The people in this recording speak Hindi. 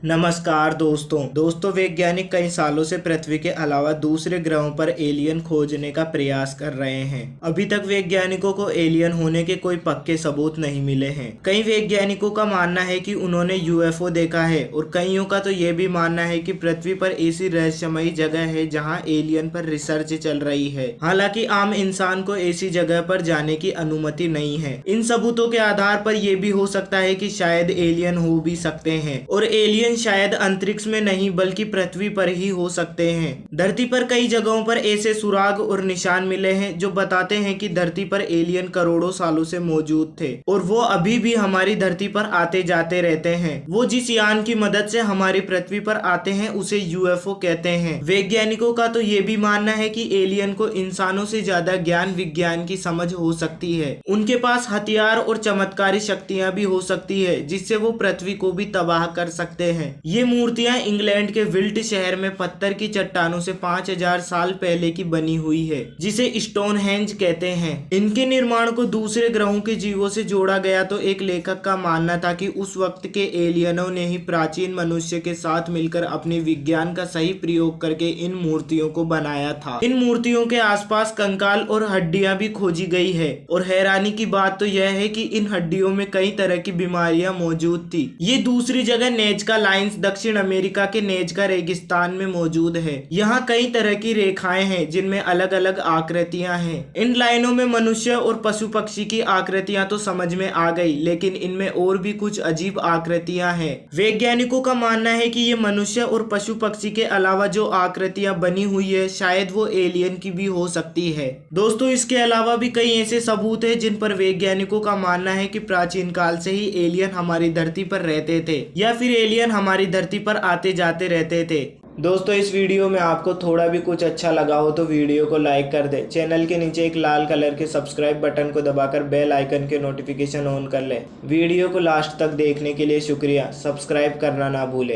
नमस्कार दोस्तों वैज्ञानिक कई सालों से पृथ्वी के अलावा दूसरे ग्रहों पर एलियन खोजने का प्रयास कर रहे हैं। अभी तक वैज्ञानिकों को एलियन होने के कोई पक्के सबूत नहीं मिले हैं। कई वैज्ञानिकों का मानना है कि उन्होंने यूएफओ देखा है और कईयों का तो ये भी मानना है कि पृथ्वी पर ऐसी रहस्यमयी जगह है जहां एलियन पर रिसर्च चल रही है। हालांकि आम इंसान को ऐसी जगह पर जाने की अनुमति नहीं है। इन सबूतों के आधार पर यह भी हो सकता है कि शायद एलियन हो भी सकते हैं और एलियन शायद अंतरिक्ष में नहीं बल्कि पृथ्वी पर ही हो सकते हैं। धरती पर कई जगहों पर ऐसे सुराग और निशान मिले हैं जो बताते हैं कि धरती पर एलियन करोड़ों सालों से मौजूद थे और वो अभी भी हमारी धरती पर आते जाते रहते हैं। वो जिस यान की मदद से हमारी पृथ्वी पर आते हैं उसे यूएफओ कहते हैं। वैज्ञानिकों का तो ये भी मानना है कि एलियन को इंसानों से ज्यादा ज्ञान विज्ञान की समझ हो सकती है। उनके पास हथियार और चमत्कारी शक्तियां भी हो सकती है जिससे वो पृथ्वी को भी तबाह कर सकते हैं। ये मूर्तियां इंग्लैंड के विल्ट शहर में पत्थर की चट्टानों से 5000 साल पहले की बनी हुई है जिसे स्टोनहेंज कहते हैं। इनके निर्माण को दूसरे ग्रहों के जीवों से जोड़ा गया तो एक लेखक का मानना था कि उस वक्त के एलियनों ने ही प्राचीन मनुष्य के साथ मिलकर अपने विज्ञान का सही प्रयोग करके इन मूर्तियों को बनाया था। इन मूर्तियों के आसपास कंकाल और हड्डियां भी खोजी गई है और हैरानी की बात तो यह है कि इन हड्डियों में कई तरह की बीमारियां मौजूद थी। ये दूसरी जगह नेज़का लाइन्स दक्षिण अमेरिका के नेज़का रेगिस्तान में मौजूद है। यहाँ कई तरह की रेखाएं हैं जिनमें अलग अलग आकृतियां हैं। इन लाइनों में मनुष्य और पशु पक्षी की आकृतियां तो समझ में आ गई, लेकिन इनमें और भी कुछ अजीब आकृतियां हैं। वैज्ञानिकों का मानना है कि ये मनुष्य और पशु पक्षी के अलावा जो आकृतियां बनी हुई है शायद वो एलियन की भी हो सकती है। दोस्तों, इसके अलावा भी कई ऐसे सबूत है जिन पर वैज्ञानिकों का मानना है कि प्राचीन काल से ही एलियन हमारी धरती पर रहते थे या फिर एलियन हमारी धरती पर आते जाते रहते थे। दोस्तों, इस वीडियो में आपको थोड़ा भी कुछ अच्छा लगा हो तो वीडियो को लाइक कर दे। चैनल के नीचे एक लाल कलर के सब्सक्राइब बटन को दबाकर बेल आइकन के नोटिफिकेशन ऑन कर ले। वीडियो को लास्ट तक देखने के लिए शुक्रिया। सब्सक्राइब करना ना भूलें।